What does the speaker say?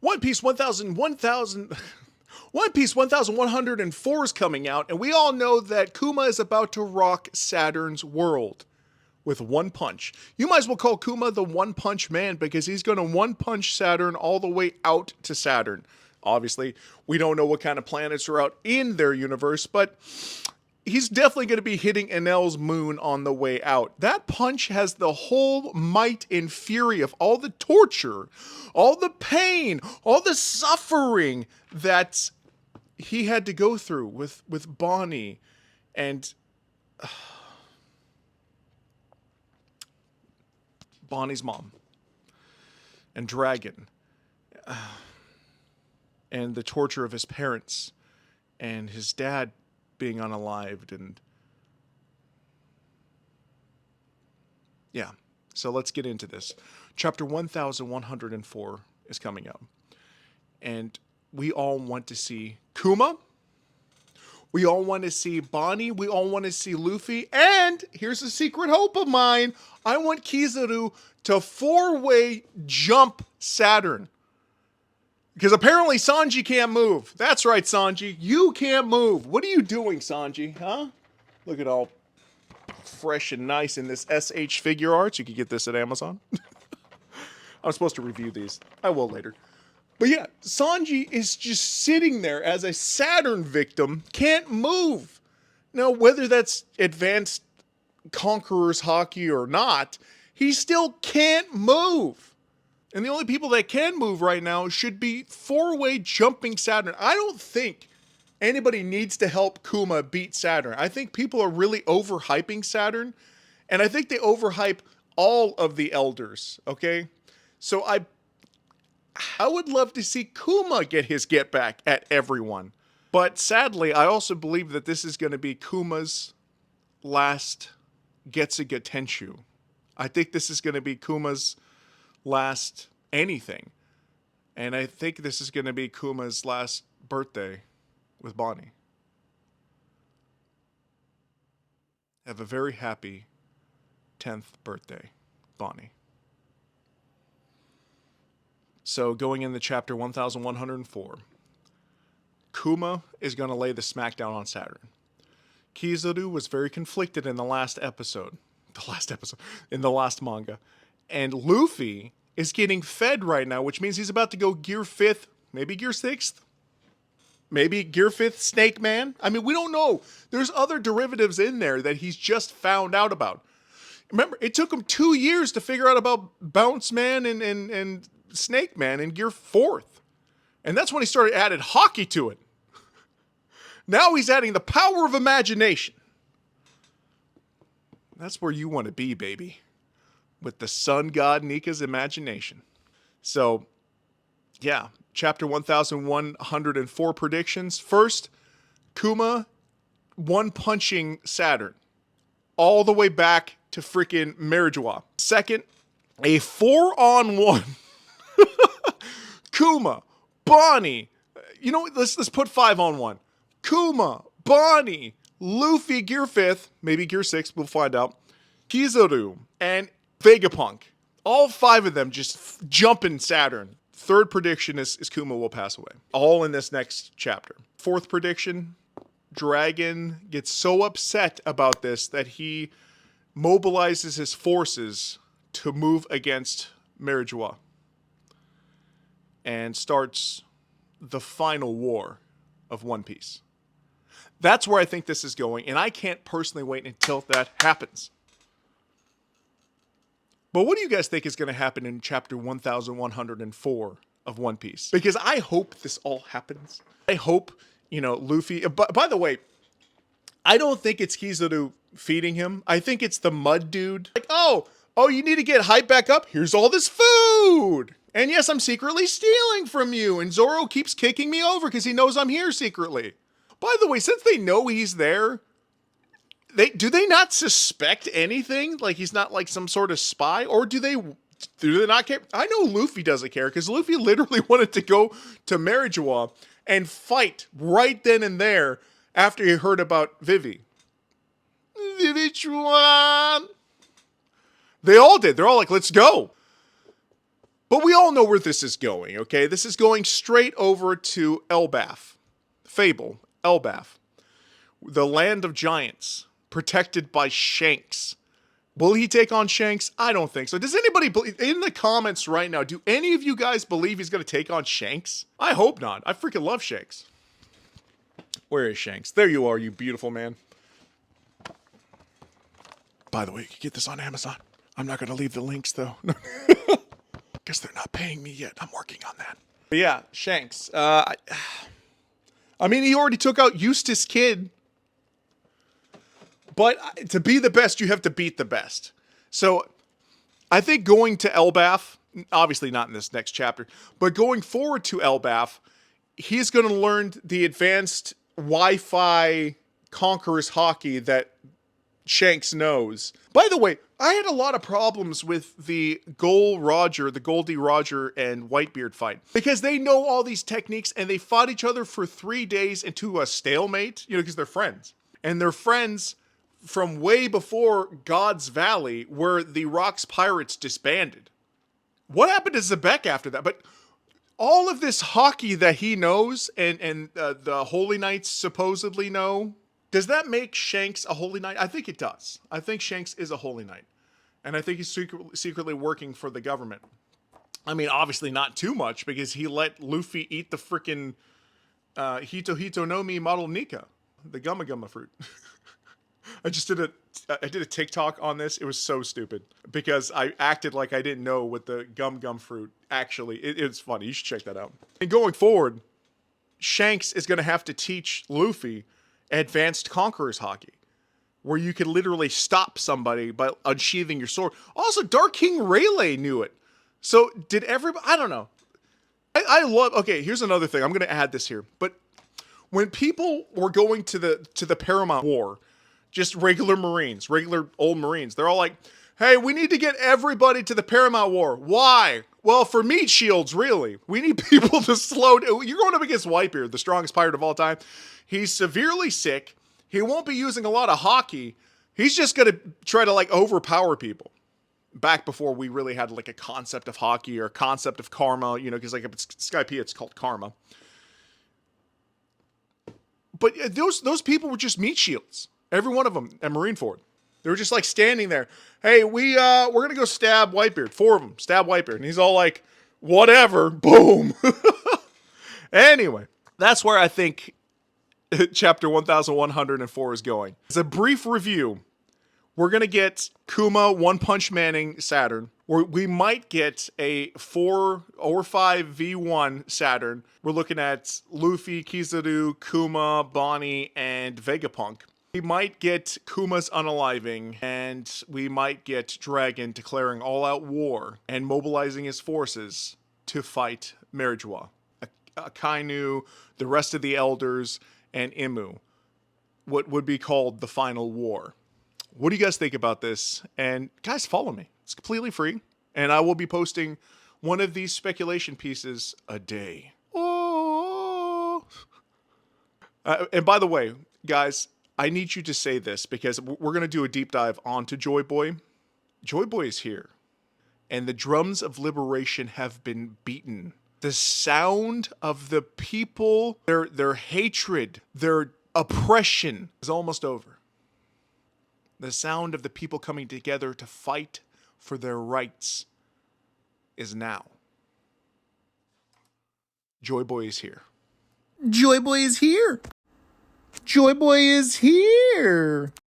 One Piece 1104 is coming out, and we all know that Kuma is about to rock Saturn's world with one punch. You might as well call Kuma the One Punch Man because he's going to one punch Saturn all the way out to Saturn. Obviously, we don't know what kind of planets are out in their universe, but he's definitely going to be hitting Enel's moon on the way out. That punch has the whole might and fury of all the torture, all the pain, all the suffering that he had to go through with Bonnie and Bonnie's mom and Dragon and the torture of his parents and his dad being unalived. And yeah, so let's get into this. Chapter 1104 is coming out, and we all want to see Kuma, we all want to see Bonnie, we all want to see Luffy, and here's a secret hope of mine: I want Kizaru to four-way jump Saturn. Because apparently Sanji can't move. That's right, Sanji. You can't move. What are you doing, Sanji? Huh? Look at all fresh and nice in this SH figure arts. You can get this at Amazon. I'm supposed to review these. I will later. But yeah, Sanji is just sitting there as a Saturn victim, can't move. Now, whether that's advanced Conqueror's hockey or not, he still can't move. And the only people that can move right now should be four-way jumping Saturn. I don't think anybody needs to help Kuma beat Saturn. I think people are really overhyping Saturn, and I think they overhype all of the elders, okay? So I would love to see Kuma get his get back at everyone. But sadly, I also believe that this is going to be Kuma's last Getsuga Tenshu. I think this is going to be Kuma's last anything. And I think this is going to be Kuma's last birthday with Bonnie. Have a very happy 10th birthday, Bonnie. So going into chapter 1104, Kuma is going to lay the smackdown on Saturn. Kizaru was very conflicted in the last episode. In the last manga. And Luffy is getting fed right now, which means he's about to go Gear 5th, maybe Gear 6th, maybe Gear 5th Snake Man. I mean, we don't know. There's other derivatives in there that he's just found out about. Remember, it took him 2 years to figure out about Bounce Man and Snake Man in Gear 4th. And that's when he started adding hockey to it. Now he's adding the power of imagination. That's where you want to be, baby. With the sun god Nika's imagination. So, yeah. Chapter 1104 predictions. First, Kuma one-punching Saturn. All the way back to freaking Marijois. Second, a 4-on-1. Kuma, Bonnie. You know what? Let's put 5-on-1. Kuma, Bonnie, Luffy Gear 5th, maybe Gear 6, we'll find out. Kizaru, and Vegapunk. All 5 of them just jumping Saturn. Third prediction is Kuma will pass away. All in this next chapter. Fourth prediction, Dragon gets so upset about this that he mobilizes his forces to move against Marijois and starts the final war of One Piece. That's where I think this is going, and I can't personally wait until that happens. But what do you guys think is going to happen in chapter 1104 of One Piece? Because I hope this all happens. I hope, Luffy... By the way, I don't think it's Kizaru feeding him. I think it's the mud dude. Like, oh, you need to get hype back up? Here's all this food! And yes, I'm secretly stealing from you, and Zoro keeps kicking me over because he knows I'm here secretly. By the way, since they know he's there, do they not suspect anything? Like he's not like some sort of spy? Or do they not care? I know Luffy doesn't care because Luffy literally wanted to go to Marijois and fight right then and there after he heard about Vivi. Vivi-chuan! They all did. They're all like, let's go. But we all know where this is going, okay? This is going straight over to Elbaf. Fable, Elbaf. The land of giants, protected by Shanks. Will he take on Shanks? I don't think so. Does anybody believe, in the comments right now, do any of you guys believe he's going to take on Shanks? I hope not. I freaking love Shanks. Where is Shanks? There you are, you beautiful man. By the way, you can get this on Amazon. I'm not going to leave the links, though. Guess they're not paying me yet. I'm working on that. But yeah, Shanks. I mean, he already took out Eustace Kid. But to be the best, you have to beat the best. So I think going to Elbaf, obviously not in this next chapter, but going forward to Elbaf, he's going to learn the advanced Wi-Fi Conqueror's hockey that Shanks knows. By the way, I had a lot of problems with the Goldie Roger and Whitebeard fight because they know all these techniques and they fought each other for 3 days into a stalemate, because they're friends. And they're friends from way before God's Valley, where the Rocks Pirates disbanded. What happened to Zebek after that? But all of this hockey that he knows and the Holy Knights supposedly know, does that make Shanks a Holy Knight? I think it does. I think Shanks is a Holy Knight. And I think he's secretly working for the government. I mean, obviously not too much, because he let Luffy eat the frickin' Hito no Mi Model Nika, the Gumma Gumma fruit. I did a TikTok on this. It was so stupid because I acted like I didn't know what the gum fruit actually. It's funny. You should check that out. And going forward, Shanks is going to have to teach Luffy advanced Conqueror's hockey, where you can literally stop somebody by unsheathing your sword. Also, Dark King Rayleigh knew it. So did everybody? I don't know. I love. Okay, here's another thing. I'm going to add this here. But when people were going to the Paramount War, just regular Marines, regular old Marines, they're all like, hey, we need to get everybody to the Paramount War. Why? Well, for meat shields, really. We need people to slow down. You're going up against Whitebeard, the strongest pirate of all time. He's severely sick. He won't be using a lot of hockey. He's just going to try to, overpower people. Back before we really had, a concept of hockey or a concept of karma, because, if it's Skype, it's called karma. But those people were just meat shields. Every one of them at Marineford. They were just standing there. Hey, we're gonna go stab Whitebeard. 4 of them stab Whitebeard, and he's all like, "Whatever." Boom. Anyway, that's where I think chapter 1104 is going. As a brief review, we're gonna get Kuma One Punch Manning Saturn. We might get a 4 or 5 V1 Saturn. We're looking at Luffy, Kizaru, Kuma, Bonnie, and Vegapunk. We might get Kuma's unaliving, and we might get Dragon declaring all-out war and mobilizing his forces to fight Merijua, Akainu, the rest of the elders, and Imu. What would be called the final war. What do you guys think about this? And guys, follow me. It's completely free, and I will be posting one of these speculation pieces a day. Oh. And by the way, guys, I need you to say this because we're going to do a deep dive onto Joy Boy. Joy Boy is here, and the drums of liberation have been beaten. The sound of the people, their hatred, their oppression is almost over. The sound of the people coming together to fight for their rights is now. Joy Boy is here. Joy Boy is here. Joy Boy is here.